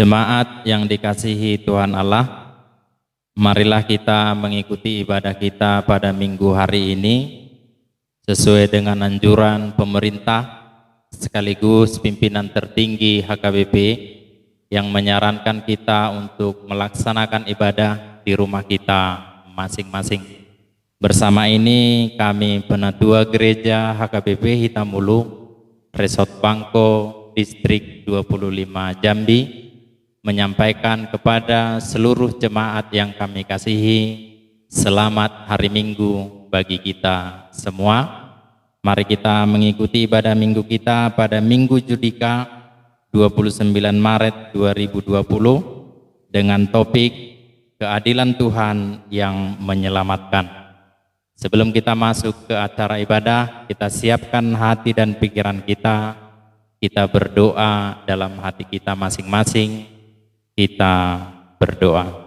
Jemaat yang dikasihi Tuhan Allah, marilah kita mengikuti ibadah kita pada minggu hari ini sesuai dengan anjuran pemerintah sekaligus pimpinan tertinggi HKBP yang menyarankan kita untuk melaksanakan ibadah di rumah kita masing-masing. Bersama ini kami Penatua Gereja HKBP Hitamulu, Resort Bangko, Distrik 25 Jambi, menyampaikan kepada seluruh jemaat yang kami kasihi, selamat hari Minggu bagi kita semua. Mari kita mengikuti ibadah minggu kita pada Minggu Judika 29 Maret 2020 dengan topik keadilan Tuhan yang menyelamatkan. Sebelum kita masuk ke acara ibadah, kita siapkan hati dan pikiran kita. Kita berdoa dalam hati kita masing-masing. Kita berdoa.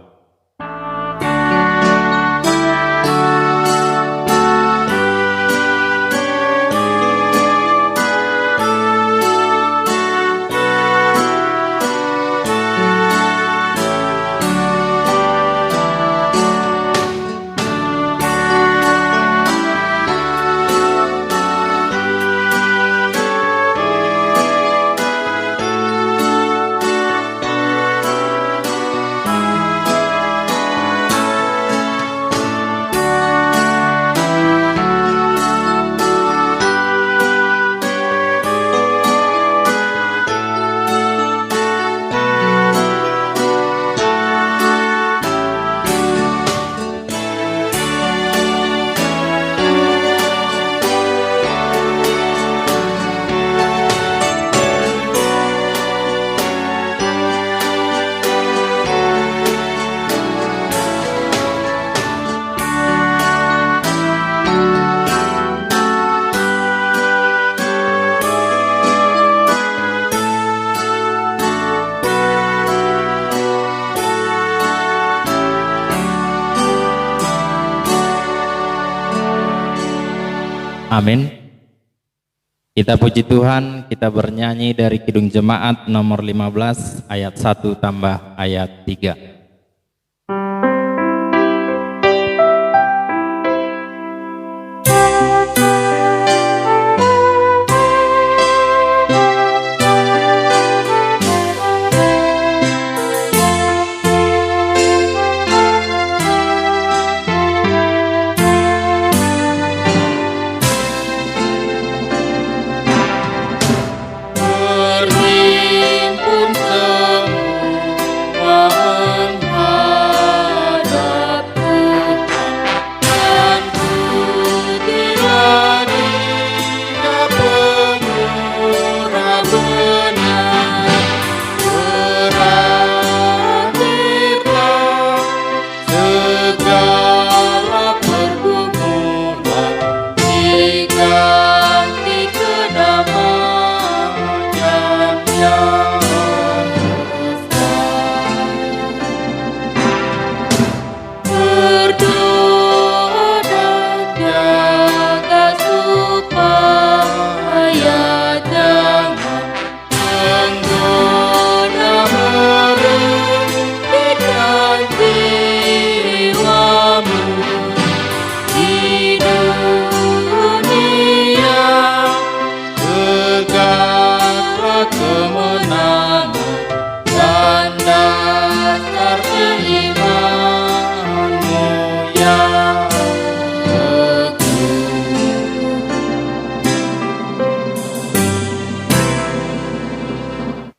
Amin. Kita puji Tuhan, kita bernyanyi dari Kidung Jemaat nomor 15 ayat 1 tambah ayat 3.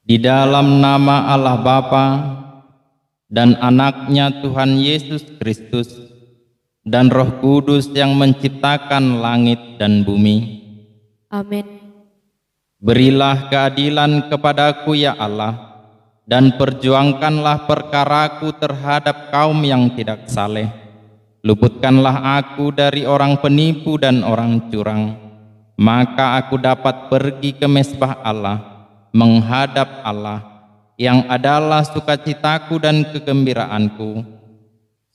Di dalam nama Allah Bapa dan Anaknya Tuhan Yesus Kristus dan Roh Kudus yang menciptakan langit dan bumi. Amin. Berilah keadilan kepadaku ya Allah, dan perjuangkanlah perkaraku terhadap kaum yang tidak saleh. Luputkanlah aku dari orang penipu dan orang curang, maka aku dapat pergi ke mezbah Allah, menghadap Allah yang adalah sukacitaku dan kegembiraanku.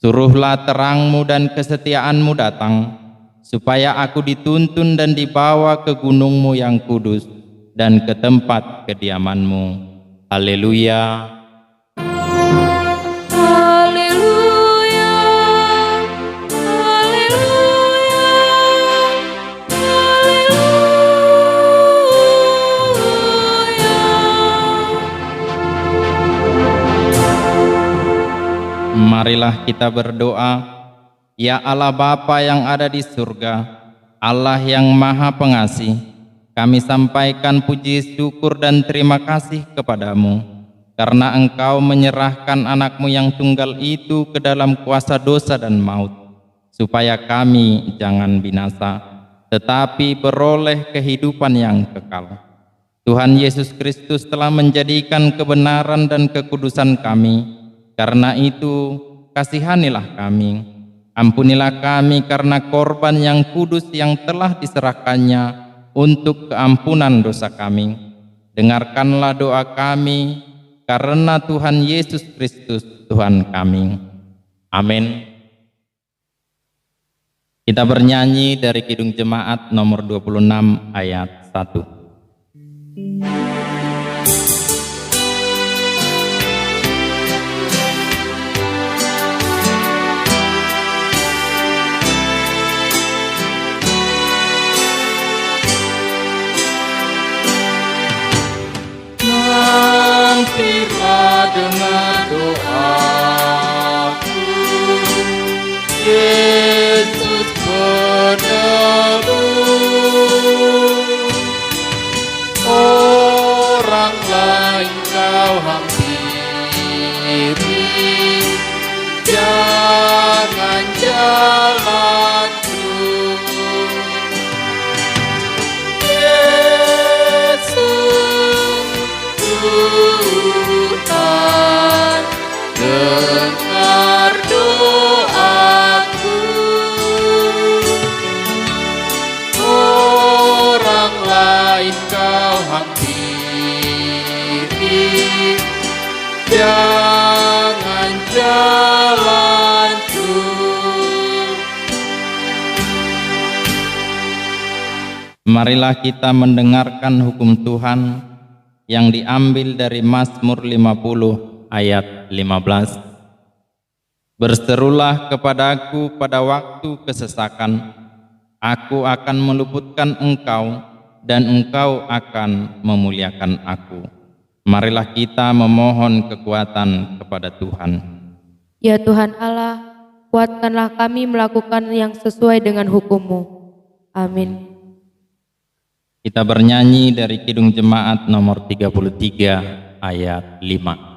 Suruhlah terangmu dan kesetiaanmu datang, supaya aku dituntun dan dibawa ke gunungmu yang kudus dan ke tempat kediamanmu. Haleluya, Marilah kita berdoa. Ya Allah Bapa yang ada di surga, Allah yang Maha Pengasih, kami sampaikan puji syukur dan terima kasih kepadamu, karena Engkau menyerahkan anak-Mu yang tunggal itu ke dalam kuasa dosa dan maut, supaya kami jangan binasa, tetapi beroleh kehidupan yang kekal. Tuhan Yesus Kristus telah menjadikan kebenaran dan kekudusan kami. Karena itu, kasihanilah kami. Ampunilah kami karena korban yang kudus yang telah diserahkannya untuk keampunan dosa kami. Dengarkanlah doa kami karena Tuhan Yesus Kristus Tuhan kami. Amin. Kita bernyanyi dari Kidung Jemaat nomor 26 ayat 1. Mampirlah dengar doaku, Yesus penebus. Orang lain kau hampiri, jangan jalanku. Tuhan, dengar doaku. Orang lain kau hampiri, jangan jalanku. Marilah kita mendengarkan hukum Tuhan yang diambil dari Mazmur 50 ayat 15. Berserulah kepadaku pada waktu kesesakan, aku akan meluputkan engkau dan engkau akan memuliakan aku. Marilah kita memohon kekuatan kepada Tuhan. Ya Tuhan Allah, kuatkanlah kami melakukan yang sesuai dengan hukum-Mu. Amin. Kita bernyanyi dari Kidung Jemaat nomor 33 ayat 5.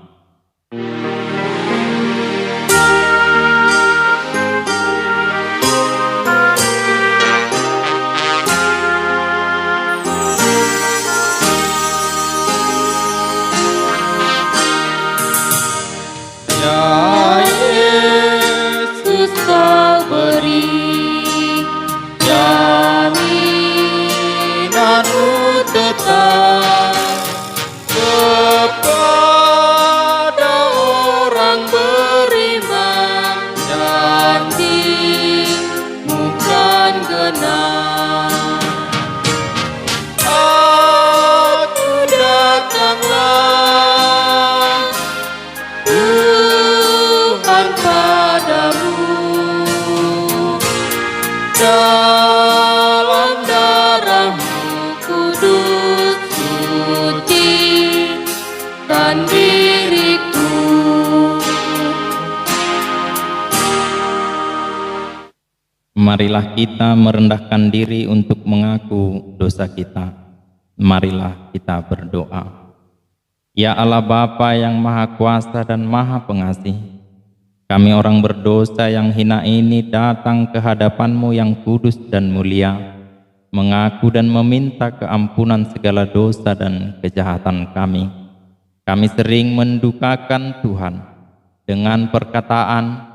Ya Yesus, kau beri jaminanmu tetap kepada orang beriman, janji-Mu kan genap. Aku datanglah Tuhan padamu, dalam darah-Mu kudus sucikan diriku. Marilah kita merendahkan diri untuk mengaku dosa kita. Marilah kita berdoa. Ya Allah Bapa yang Maha Kuasa dan Maha Pengasih, kami orang berdosa yang hina ini datang ke hadapan-Mu yang kudus dan mulia, mengaku dan meminta keampunan segala dosa dan kejahatan kami. Kami sering mendukakan Tuhan dengan perkataan,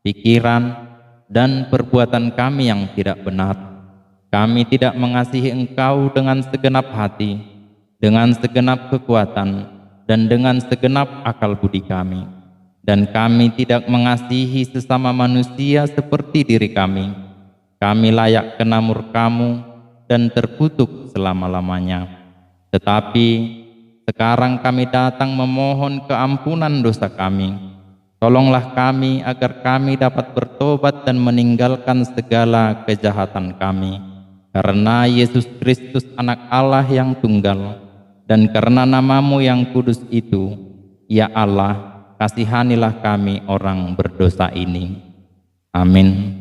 pikiran, dan perbuatan kami yang tidak benar. Kami tidak mengasihi Engkau dengan segenap hati, dengan segenap kekuatan, dan dengan segenap akal budi kami. Dan kami tidak mengasihi sesama manusia seperti diri kami. Kami layak kena murka-Mu dan terkutuk selama-lamanya. Tetapi sekarang kami datang memohon keampunan dosa kami. Tolonglah kami agar kami dapat bertobat dan meninggalkan segala kejahatan kami. Karena Yesus Kristus anak Allah yang tunggal, dan karena nama-Mu yang kudus itu, ya Allah, kasihanilah kami orang berdosa ini. Amin.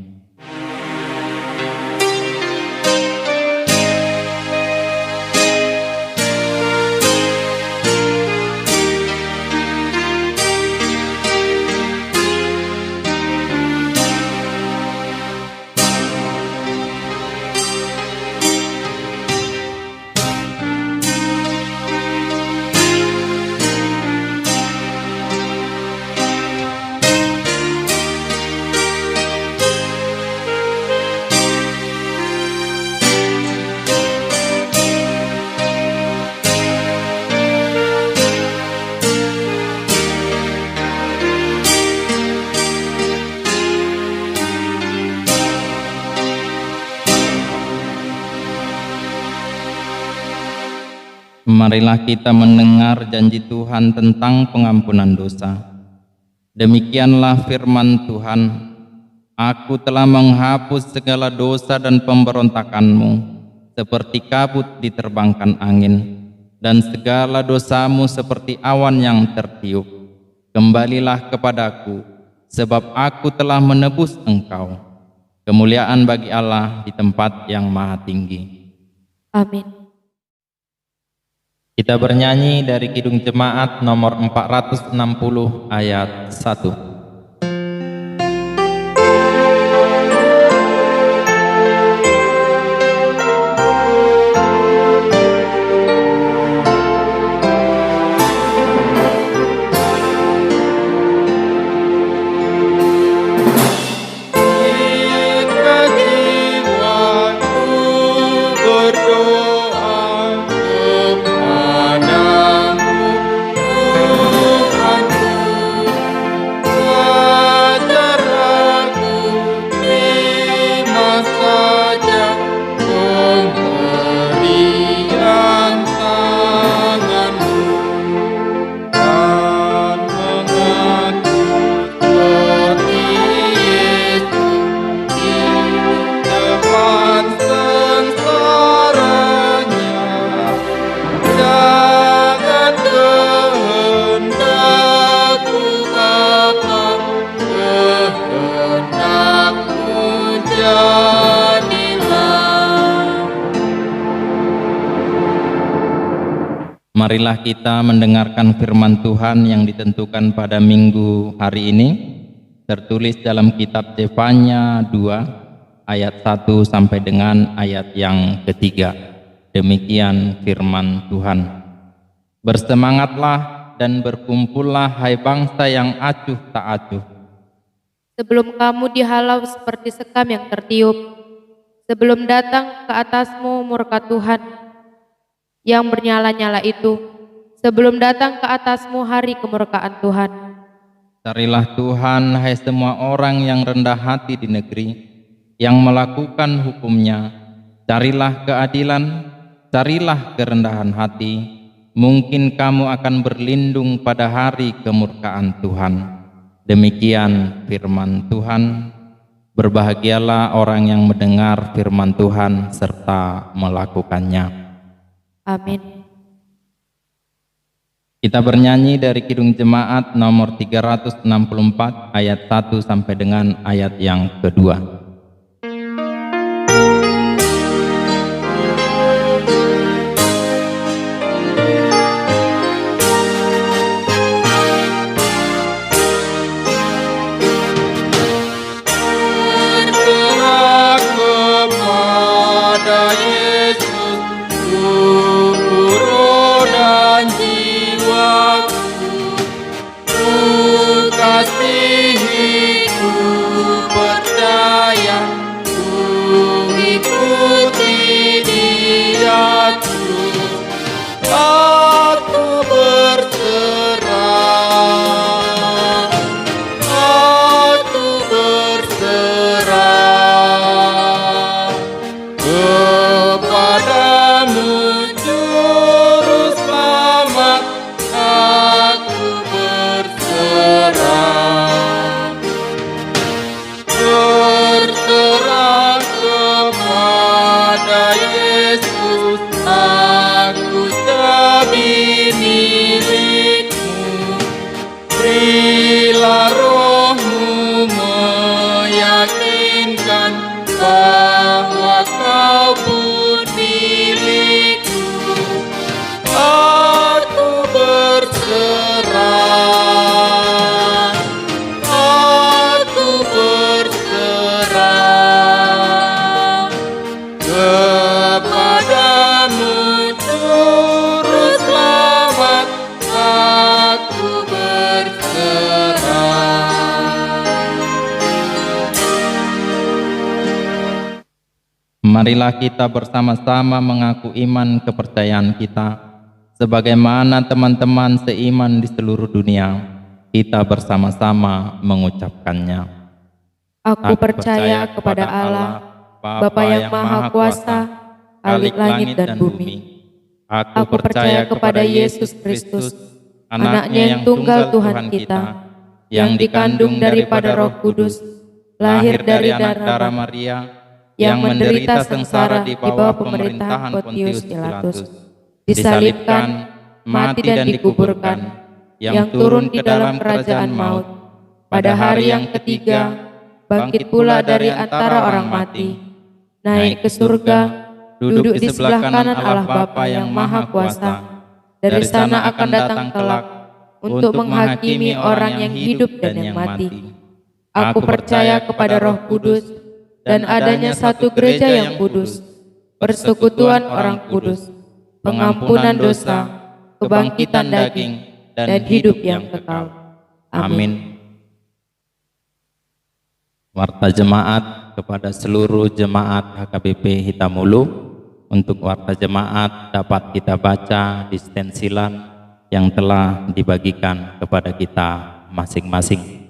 Marilah kita mendengar janji Tuhan tentang pengampunan dosa. Demikianlah firman Tuhan, Aku telah menghapus segala dosa dan pemberontakanmu, seperti kabut diterbangkan angin, dan segala dosamu seperti awan yang tertiup. Kembalilah kepadaku, sebab aku telah menebus engkau. Kemuliaan bagi Allah di tempat yang maha tinggi. Amin. Kita bernyanyi dari Kidung Jemaat nomor 460 ayat 1. Marilah kita mendengarkan firman Tuhan yang ditentukan pada minggu hari ini, tertulis dalam kitab Zefanya 2 ayat 1 sampai dengan ayat yang ketiga. Demikian firman Tuhan. Bersemangatlah dan berkumpullah hai bangsa yang acuh tak acuh. Sebelum kamu dihalau seperti sekam yang tertiup, sebelum datang ke atasmu murka Tuhan yang bernyala-nyala itu, sebelum datang ke atasmu hari kemurkaan Tuhan. Carilah Tuhan, hai semua orang yang rendah hati di negeri, yang melakukan hukum-Nya. Carilah keadilan, carilah kerendahan hati, mungkin kamu akan berlindung pada hari kemurkaan Tuhan. Demikian firman Tuhan. Berbahagialah orang yang mendengar firman Tuhan serta melakukannya. Amin. Kita bernyanyi dari Kidung Jemaat nomor 364 ayat 1 sampai dengan ayat yang kedua. Kasihiku percaya marilah kita bersama-sama mengaku iman kepercayaan kita, sebagaimana teman-teman seiman di seluruh dunia, kita bersama-sama mengucapkannya. Aku percaya kepada Allah, Bapa yang Maha Kuasa, Khalik langit dan bumi. Aku percaya kepada Yesus Kristus, Anaknya yang tunggal Tuhan kita, yang dikandung daripada Roh Kudus, lahir dari darah Maria, yang menderita sengsara di bawah pemerintahan Pontius Pilatus, disalibkan, mati dan dikuburkan, yang turun di dalam kerajaan maut, pada hari yang ketiga bangkit pula dari antara orang mati, naik ke surga, duduk di sebelah kanan Allah Bapa yang Maha Kuasa. Dari sana akan datang kelak untuk menghakimi orang yang hidup dan yang mati. Aku percaya kepada Roh Kudus dan adanya satu gereja yang kudus, persekutuan orang kudus, pengampunan dosa, kebangkitan daging, dan hidup yang kekal. Amin. Warta jemaat kepada seluruh jemaat HKBP Hitamulu. Untuk warta jemaat dapat kita baca di stensilan yang telah dibagikan kepada kita masing-masing.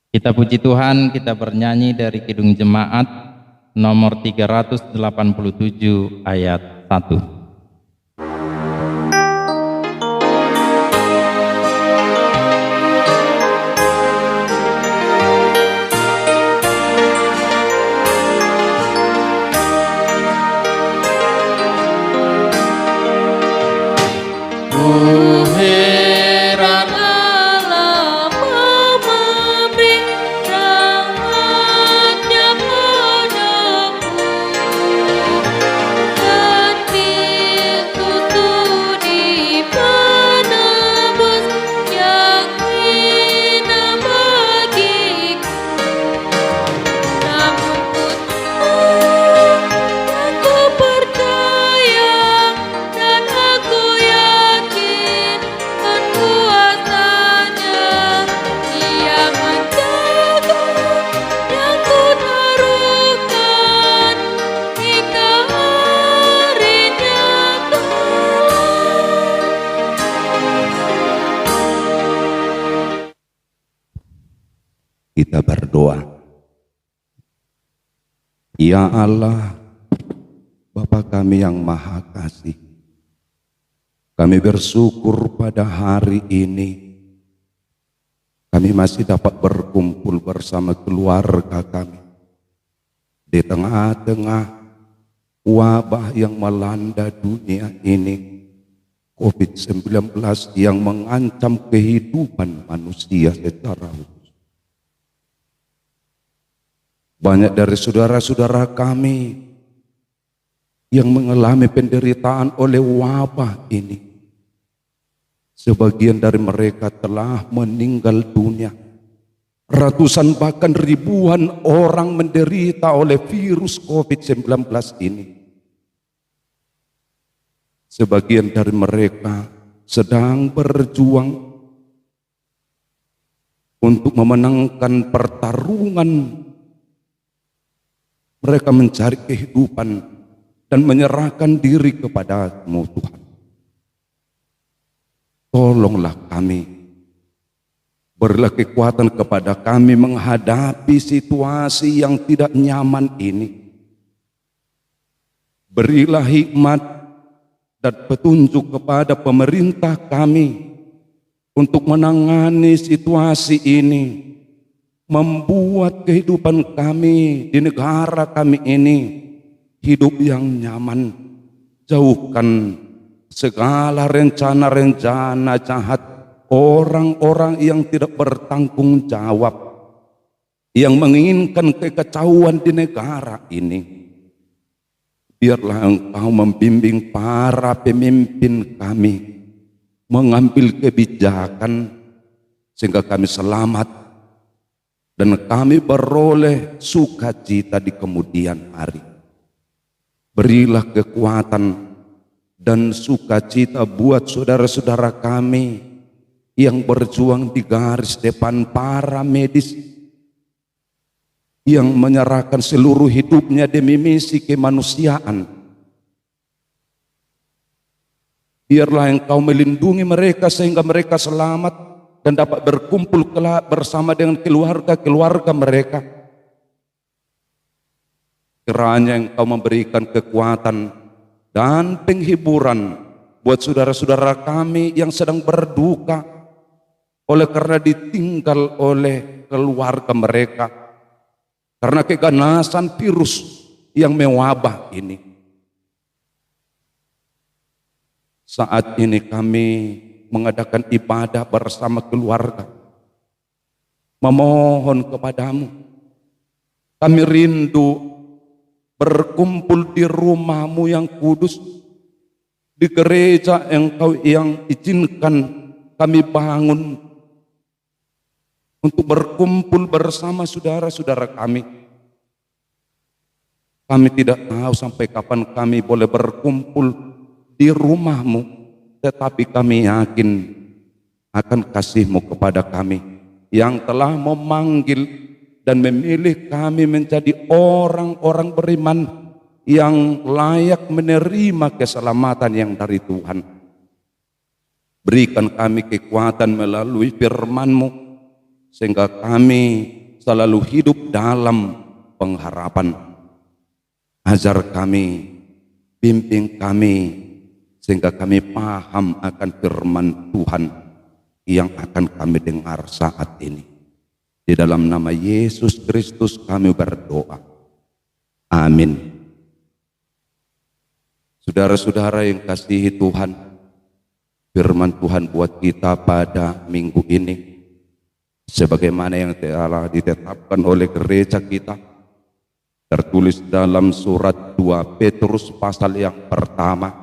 Kita puji Tuhan, kita bernyanyi dari Kidung Jemaat nomor 387 ayat 1. Heran Allah memberi rahmat-Nya padaku, dan disusuri penebus yang hina bagiku. Namun aku percaya dan aku yakin akan kuasa-Nya. Dia menjaga yang kutaruhkan hingga harinya kelak. Kita berdoa. Ya Allah, Bapa kami yang Maha Kasih, kami bersyukur pada hari ini kami masih dapat berkumpul bersama keluarga kami di tengah-tengah wabah yang melanda dunia ini, COVID-19 yang mengancam kehidupan manusia secara khusus. Banyak dari saudara-saudara kami yang mengalami penderitaan oleh wabah ini. Sebagian dari mereka telah meninggal dunia. Ratusan bahkan ribuan orang menderita oleh virus COVID-19 ini. Sebagian dari mereka sedang berjuang untuk memenangkan pertarungan. Mereka mencari kehidupan dan menyerahkan diri kepada-Mu Tuhan. Tolonglah kami, berilah kekuatan kepada kami menghadapi situasi yang tidak nyaman ini. Berilah hikmat dan petunjuk kepada pemerintah kami untuk menangani situasi ini, membuat kehidupan kami di negara kami ini hidup yang nyaman. Jauhkan segala rencana-rencana jahat orang-orang yang tidak bertanggung jawab, yang menginginkan kekacauan di negara ini. Biarlah Engkau membimbing para pemimpin kami mengambil kebijakan sehingga kami selamat dan kami beroleh sukacita di kemudian hari. Berilah kekuatan dan sukacita buat saudara-saudara kami yang berjuang di garis depan, para medis yang menyerahkan seluruh hidupnya demi misi kemanusiaan. Biarlah Engkau melindungi mereka sehingga mereka selamat dan dapat berkumpul kelak bersama dengan keluarga-keluarga mereka. Kiranya Engkau memberikan kekuatan dan penghiburan buat saudara-saudara kami yang sedang berduka oleh karena ditinggal oleh keluarga mereka karena keganasan virus yang mewabah ini. Saat ini kami mengadakan ibadah bersama keluarga, memohon kepadamu. Kami rindu berkumpul di rumah-Mu yang kudus, di gereja Engkau yang izinkan kami bangun untuk berkumpul bersama saudara-saudara kami. Kami tidak tahu sampai kapan kami boleh berkumpul di rumah-Mu, tetapi kami yakin akan kasih-Mu kepada kami yang telah memanggil dan memilih kami menjadi orang-orang beriman yang layak menerima keselamatan yang dari Tuhan. Berikan kami kekuatan melalui firman-Mu, sehingga kami selalu hidup dalam pengharapan. Ajar kami, bimbing kami, sehingga kami paham akan firman Tuhan yang akan kami dengar saat ini. Di dalam nama Yesus Kristus kami berdoa. Amin. Saudara-saudara yang kasihi Tuhan, firman Tuhan buat kita pada minggu ini, sebagaimana yang telah ditetapkan oleh gereja kita, tertulis dalam surat 2 Petrus pasal yang pertama,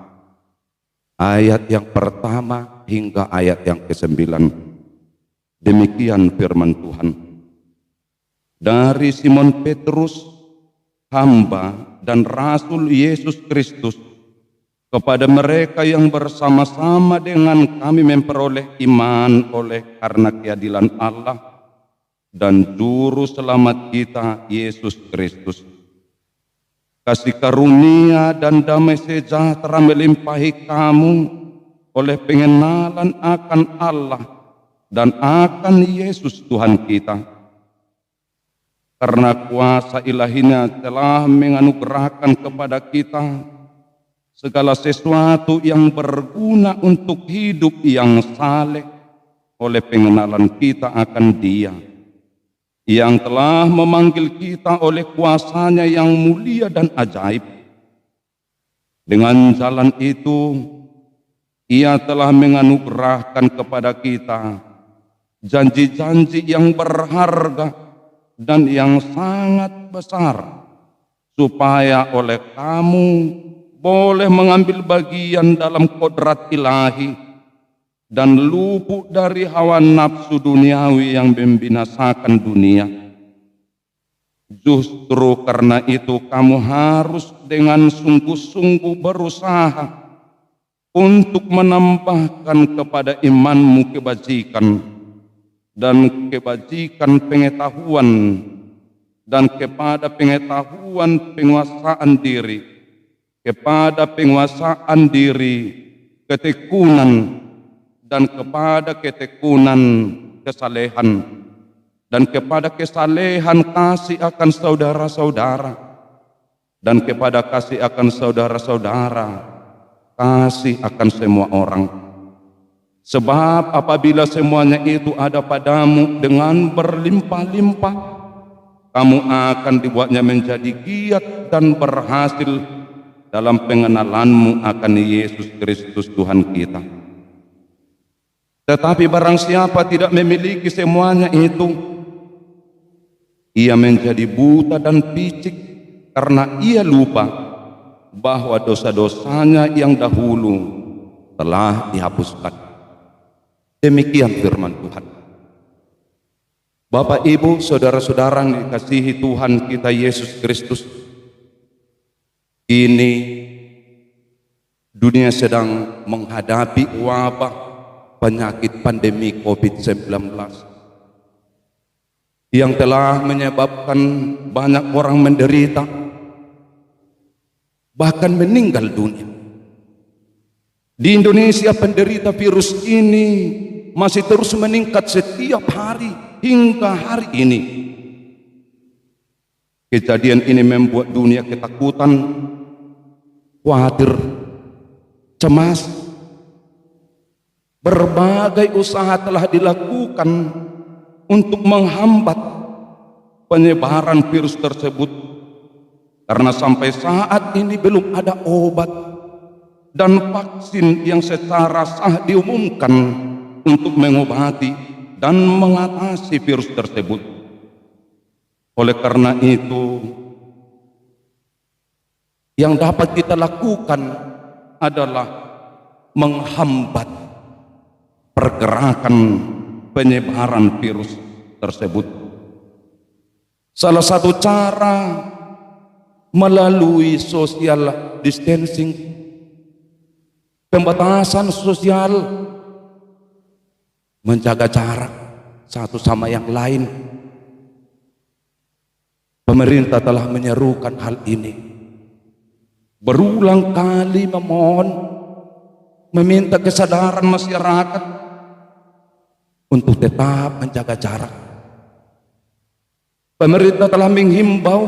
ayat yang pertama hingga ayat yang ke-9. Demikian firman Tuhan. Dari Simon Petrus, hamba dan rasul Yesus Kristus, kepada mereka yang bersama-sama dengan kami memperoleh iman oleh karena keadilan Allah dan juru selamat kita Yesus Kristus. Kasih karunia dan damai sejahtera melimpahi kamu oleh pengenalan akan Allah dan akan Yesus Tuhan kita. Karena kuasa ilahinya telah menganugerahkan kepada kita segala sesuatu yang berguna untuk hidup yang saleh oleh pengenalan kita akan Dia yang telah memanggil kita oleh kuasanya yang mulia dan ajaib. Dengan jalan itu Ia telah menganugerahkan kepada kita janji-janji yang berharga dan yang sangat besar, supaya oleh kamu boleh mengambil bagian dalam kodrat ilahi dan luput dari hawa nafsu duniawi yang membinasakan dunia. Justru karena itu kamu harus dengan sungguh-sungguh berusaha untuk menambahkan kepada imanmu kebajikan, dan kebajikan pengetahuan, dan kepada pengetahuan penguasaan diri, kepada penguasaan diri ketekunan, dan kepada ketekunan kesalehan, dan kepada kesalehan kasih akan saudara-saudara, dan kepada kasih akan saudara-saudara kasih akan semua orang. Sebab apabila semuanya itu ada padamu dengan berlimpah-limpah, kamu akan dibuatnya menjadi giat dan berhasil dalam pengenalanmu akan Yesus Kristus Tuhan kita. Tetapi barang siapa tidak memiliki semuanya itu, ia menjadi buta dan picik karena ia lupa bahwa dosa-dosanya yang dahulu telah dihapuskan. Demikian firman Tuhan. Bapak, Ibu, saudara-saudara yang dikasihi Tuhan kita Yesus Kristus, ini dunia sedang menghadapi wabah penyakit pandemi COVID-19 yang telah menyebabkan banyak orang menderita, bahkan meninggal dunia. Di Indonesia penderita virus ini masih terus meningkat setiap hari hingga hari ini. Kejadian ini membuat dunia ketakutan, khawatir, cemas. Berbagai usaha telah dilakukan untuk menghambat penyebaran virus tersebut, karena sampai saat ini belum ada obat dan vaksin yang secara sah diumumkan untuk mengobati dan mengatasi virus tersebut. Oleh karena itu, yang dapat kita lakukan adalah menghambat pergerakan penyebaran virus tersebut. Salah satu cara melalui social distancing, pembatasan sosial, menjaga jarak satu sama yang lain. Pemerintah telah menyerukan hal ini, berulang kali memohon, meminta kesadaran masyarakat untuk tetap menjaga jarak. Pemerintah telah menghimbau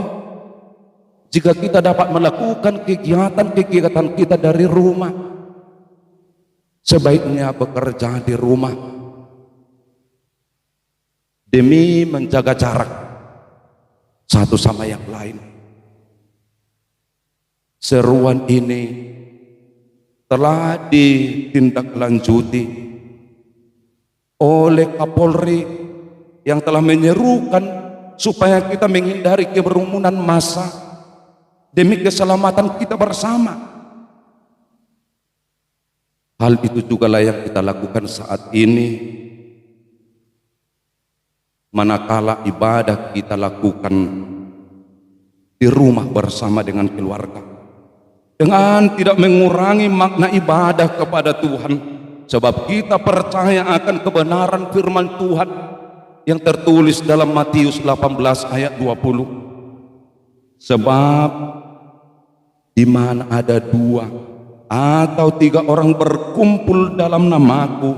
jika kita dapat melakukan kegiatan-kegiatan kita dari rumah, sebaiknya bekerja di rumah demi menjaga jarak satu sama yang lain. Seruan ini telah ditindaklanjuti oleh Kapolri yang telah menyerukan supaya kita menghindari kerumunan massa demi keselamatan kita bersama. Hal itu juga lah yang kita lakukan saat ini, manakala ibadah kita lakukan di rumah bersama dengan keluarga, dengan tidak mengurangi makna ibadah kepada Tuhan. Sebab kita percaya akan kebenaran firman Tuhan yang tertulis dalam Matius 18 ayat 20. Sebab di mana ada 2 atau 3 orang berkumpul dalam namaku,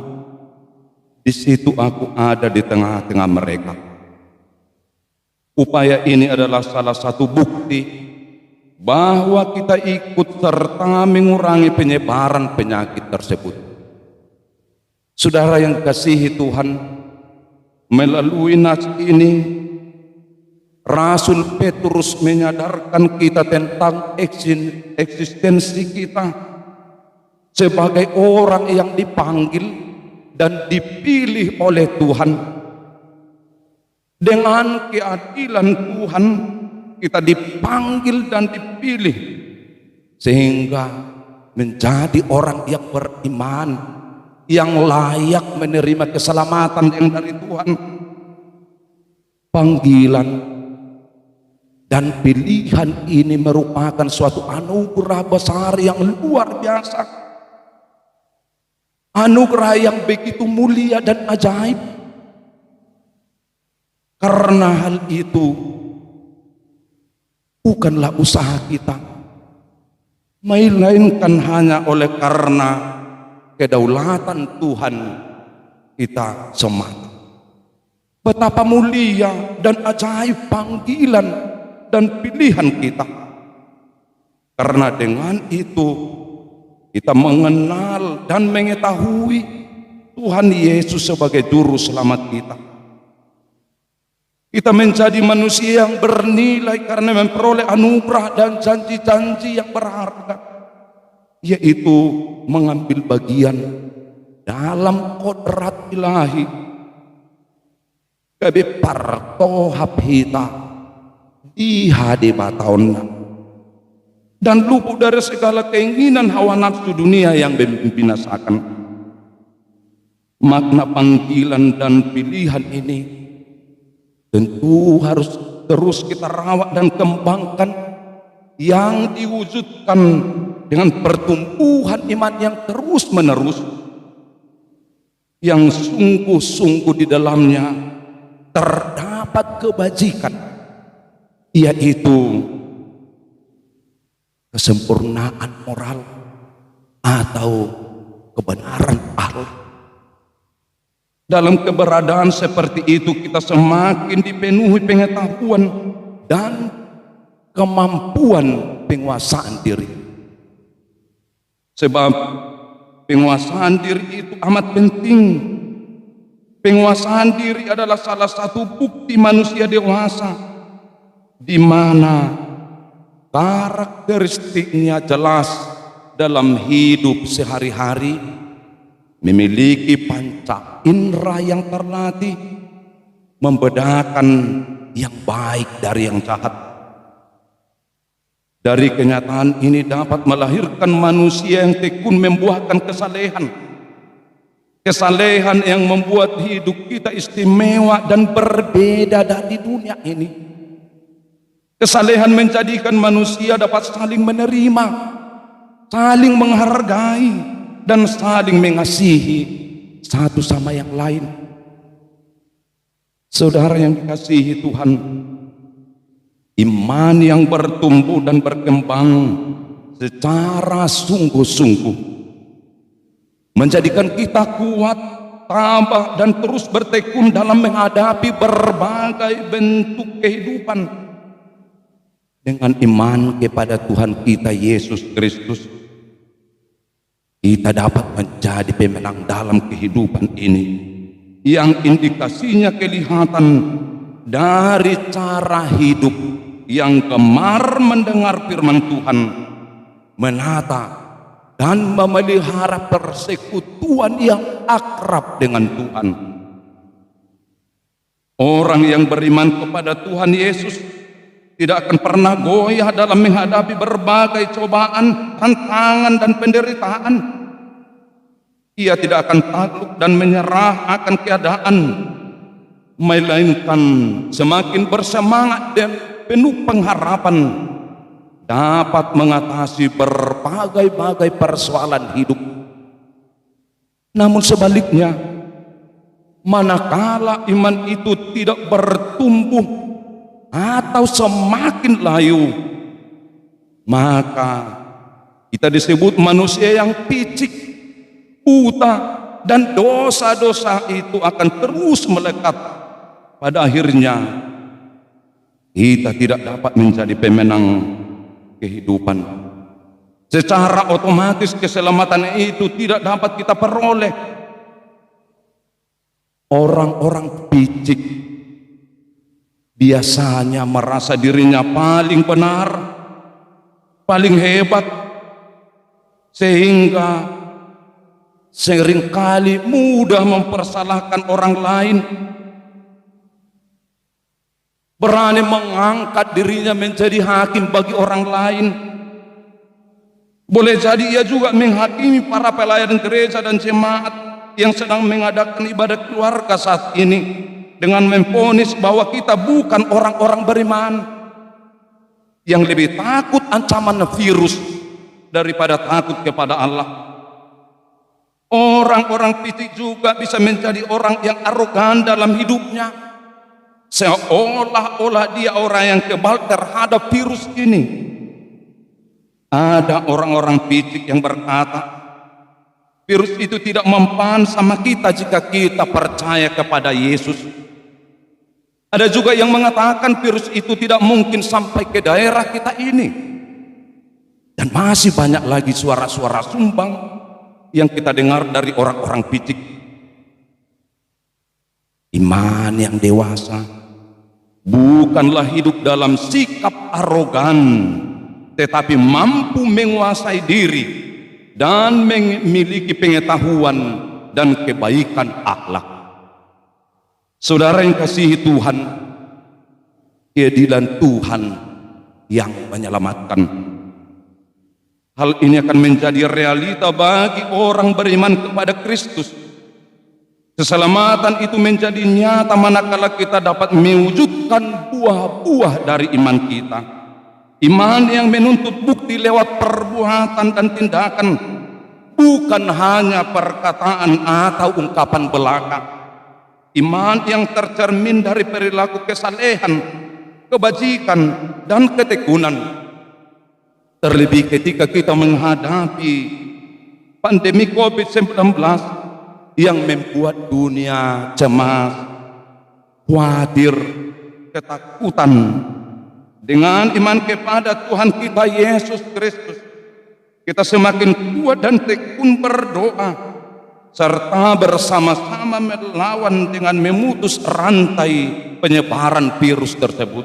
di situ aku ada di tengah-tengah mereka. Upaya ini adalah salah satu bukti bahwa kita ikut serta mengurangi penyebaran penyakit tersebut. Saudara yang dikasihi Tuhan, melalui nas ini Rasul Petrus menyadarkan kita tentang eksistensi kita sebagai orang yang dipanggil dan dipilih oleh Tuhan. Dengan keadilan Tuhan kita dipanggil dan dipilih sehingga menjadi orang yang beriman, yang layak menerima keselamatan yang dari Tuhan. Panggilan dan pilihan ini merupakan suatu anugerah besar yang luar biasa, anugerah yang begitu mulia dan ajaib. Karena hal itu bukanlah usaha kita, melainkan hanya oleh karena kedaulatan Tuhan kita semata. Betapa mulia dan ajaib panggilan dan pilihan kita. Karena dengan itu kita mengenal dan mengetahui Tuhan Yesus sebagai juru selamat kita. Kita menjadi manusia yang bernilai karena memperoleh anugerah dan janji-janji yang berharga, yaitu mengambil bagian dalam kodrat ilahi. Kabe parto hapita di hadibatona, dan luput dari segala keinginan hawa nafsu dunia yang membinasakan. Makna panggilan dan pilihan ini tentu harus terus kita rawat dan kembangkan, yang diwujudkan dengan pertumbuhan iman yang terus menerus, yang sungguh-sungguh di dalamnya terdapat kebajikan, yaitu kesempurnaan moral atau kebenaran akhlak. Dalam keberadaan seperti itu kita semakin dipenuhi pengetahuan dan kemampuan penguasaan diri. Sebab penguasaan diri itu amat penting. Penguasaan diri adalah salah satu bukti manusia dewasa, di mana karakteristiknya jelas dalam hidup sehari-hari, memiliki panca indera yang terlatih, membedakan yang baik dari yang jahat. Dari kenyataan ini dapat melahirkan manusia yang tekun membuahkan kesalehan. Kesalehan yang membuat hidup kita istimewa dan berbeda dari dunia ini. Kesalehan menjadikan manusia dapat saling menerima, saling menghargai, dan saling mengasihi satu sama yang lain. Saudara yang dikasihi Tuhan, iman yang bertumbuh dan berkembang secara sungguh-sungguh menjadikan kita kuat, tabah, dan terus bertekun dalam menghadapi berbagai bentuk kehidupan. Dengan iman kepada Tuhan kita Yesus Kristus, kita dapat menjadi pemenang dalam kehidupan ini, yang indikasinya kelihatan dari cara hidup yang gemar mendengar firman Tuhan, menata dan memelihara persekutuan yang akrab dengan Tuhan. Orang yang beriman kepada Tuhan Yesus tidak akan pernah goyah dalam menghadapi berbagai cobaan, tantangan, dan penderitaan. Ia tidak akan takluk dan menyerah akan keadaan, melainkan semakin bersemangat dan penuh pengharapan dapat mengatasi berbagai-bagai persoalan hidup. Namun sebaliknya, manakala iman itu tidak bertumbuh atau semakin layu, maka kita disebut manusia yang picik, buta, dan dosa-dosa itu akan terus melekat. Pada akhirnya kita tidak dapat menjadi pemenang kehidupan. Secara otomatis keselamatan itu tidak dapat kita peroleh. Orang-orang picik biasanya merasa dirinya paling benar, paling hebat, sehingga seringkali mudah mempersalahkan orang lain, berani mengangkat dirinya menjadi hakim bagi orang lain. Boleh jadi ia juga menghakimi para pelayan gereja dan jemaat yang sedang mengadakan ibadah keluarga saat ini, dengan memvonis bahwa kita bukan orang-orang beriman, yang lebih takut ancaman virus daripada takut kepada Allah. Orang-orang picik juga bisa menjadi orang yang arogan dalam hidupnya, seolah-olah dia orang yang kebal terhadap virus ini. Ada orang-orang picik yang berkata, virus itu tidak mempan sama kita jika kita percaya kepada Yesus. Ada juga yang mengatakan virus itu tidak mungkin sampai ke daerah kita ini. Dan masih banyak lagi suara-suara sumbang yang kita dengar dari orang-orang picik. Iman yang dewasa bukanlah hidup dalam sikap arogan, tetapi mampu menguasai diri dan memiliki pengetahuan dan kebaikan akhlak. Saudara yang kasihi Tuhan, keadilan Tuhan yang menyelamatkan. Hal ini akan menjadi realita bagi orang beriman kepada Kristus. Keselamatan itu menjadi nyata manakala kita dapat mewujudkan buah-buah dari iman kita. Iman yang menuntut bukti lewat perbuatan dan tindakan, bukan hanya perkataan atau ungkapan belaka. iman yang tercermin dari perilaku kesalehan, kebajikan, dan ketekunan. Terlebih ketika kita menghadapi pandemi COVID-19 yang membuat dunia cemas, khawatir, ketakutan. Dengan iman kepada Tuhan kita Yesus Kristus, kita semakin kuat dan tekun berdoa, serta bersama-sama melawan dengan memutus rantai penyebaran virus tersebut.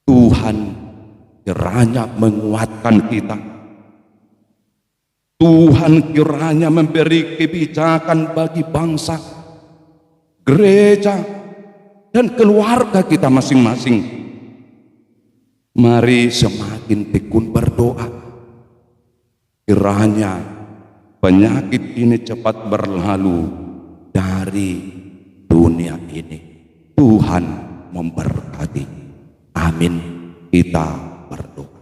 Tuhan kiranya menguatkan kita. Tuhan kiranya memberi kebijakan bagi bangsa, gereja, dan keluarga kita masing-masing. Mari semakin tekun berdoa. Kiranya penyakit ini cepat berlalu dari dunia ini. Tuhan memberkati. Amin. Kita berdoa.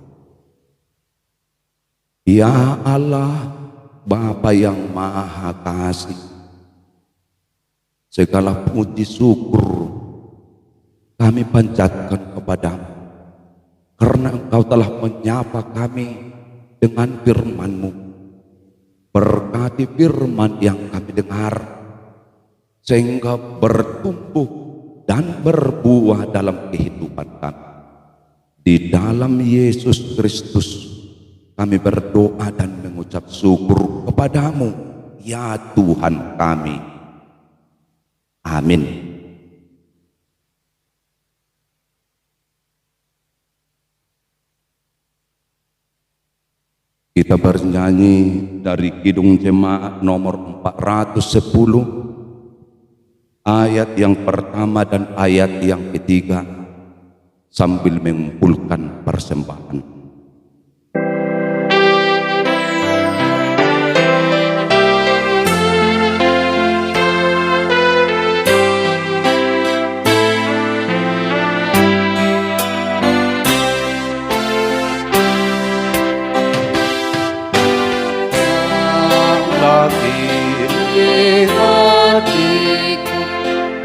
Ya Allah, Bapa yang Maha Kasih, segala puji syukur kami panjatkan kepadamu, karena Engkau telah menyapa kami dengan firman-Mu. Berkati firman yang kami dengar, sehingga bertumbuh dan berbuah dalam kehidupan kami. Di dalam Yesus Kristus kami berdoa dan mengucap syukur kepadamu, ya Tuhan kami. Amin. Kita bernyanyi dari Kidung Jemaat nomor 410, ayat yang pertama dan ayat yang ketiga, sambil mengumpulkan persembahan.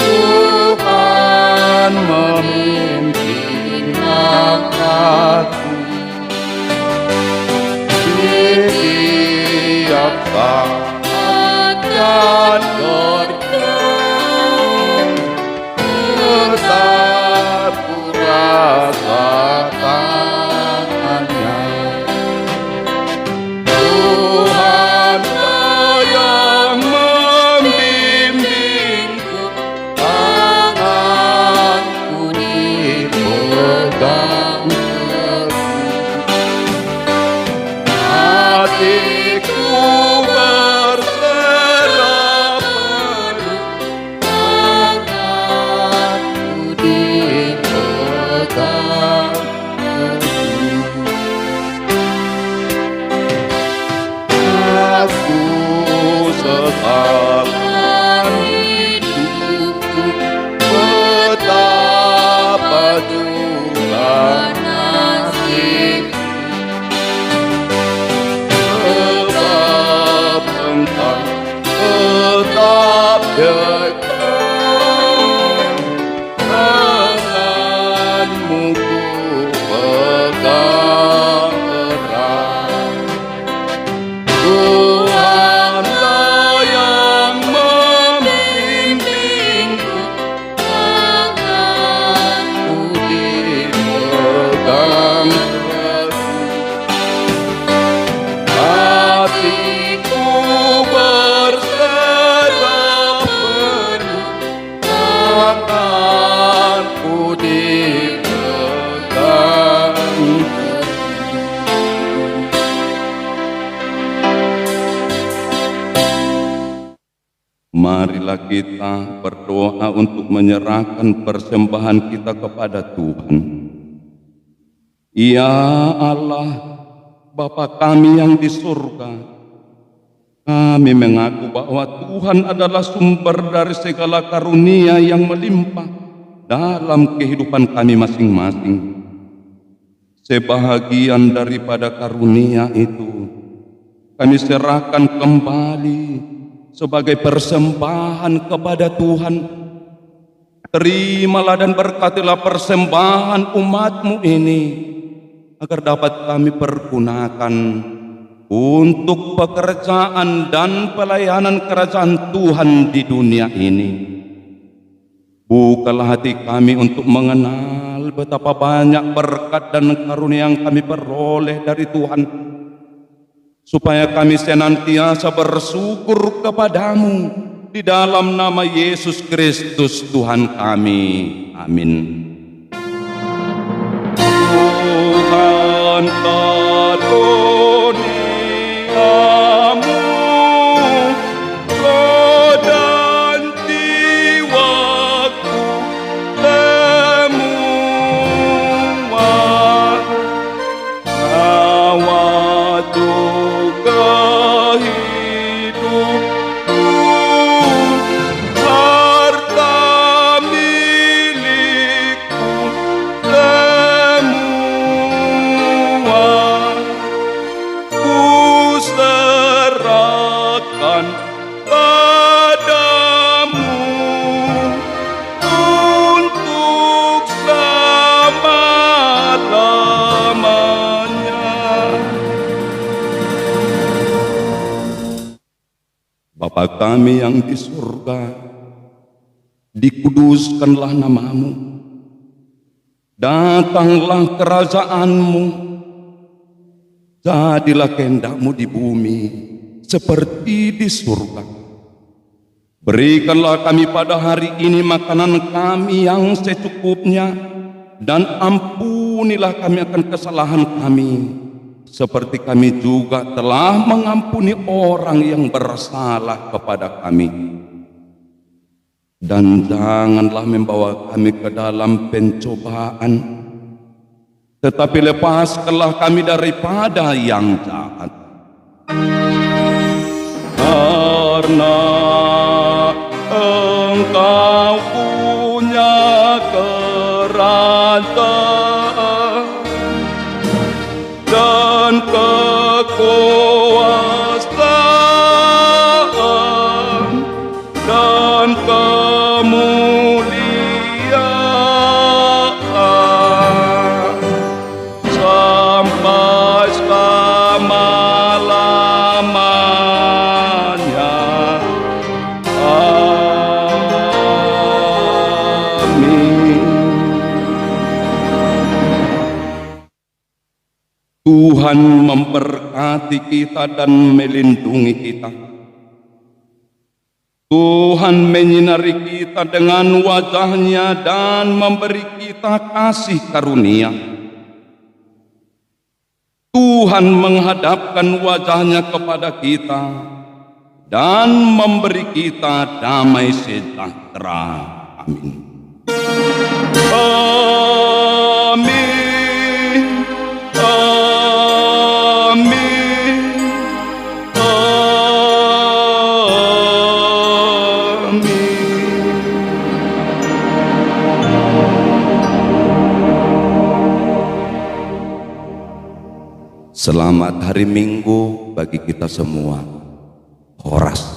Tuhan memimpin langkahku setiap saat dan berjalan, tetap ku rasakannya. Tuhan yang membimbingku, tanganku dipegang teguh, hatiku berserah penuh, tanganku dipegang teguh. Aku sesakan hidupku, betapa juga nasibku, sebab Engkau tetap dekat, tanganmu ku pegang erat. Tuhanlah yang membimbingku, tanganku dipegang teguh, hatiku berserah penuh, tanganku dipegang teguh. Marilah kita berdoa untuk menyerahkan persembahan kita kepada Tuhan. Ya Allah, Bapa kami yang di surga, kami mengaku bahwa Tuhan adalah sumber dari segala karunia yang melimpah dalam kehidupan kami masing-masing. Sebahagian daripada karunia itu kami serahkan kembali sebagai persembahan kepada Tuhan. Terimalah dan berkatilah persembahan umat-Mu ini, agar dapat kami pergunakan untuk pekerjaan dan pelayanan kerajaan Tuhan di dunia ini. Bukalah hati kami untuk mengenal betapa banyak berkat dan karunia yang kami peroleh dari Tuhan, supaya kami senantiasa bersyukur kepadamu di dalam nama Yesus Kristus Tuhan kami. Amin. Tuhan karuniamu ganti waktu semua, awal juga hidupku, harta milikku semua, ku serahkan padamu untuk selama-lamanya. Bapa kami yang di surga, dikuduskanlah namamu, datanglah kerajaanmu, jadilah kehendak-Mu di bumi seperti di surga. Berikanlah kami pada hari ini makanan kami yang secukupnya, dan ampunilah kami akan kesalahan kami, seperti kami juga telah mengampuni orang yang bersalah kepada kami. Dan janganlah membawa kami ke dalam pencobaan, tetapi lepaskanlah kami daripada yang jahat. Karena Engkau punya kerajaan dan kekuasaan dan kemuliaan sampai selama-lamanya. Amin. Tuhan memberkati kita dan melindungi kita. Tuhan menyinari kita dengan wajah-Nya dan memberi kita kasih karunia. Tuhan menghadapkan wajah-Nya kepada kita dan memberi kita damai sejahtera. Amin. Amin. Amin. Selamat hari Minggu bagi kita semua. Horas.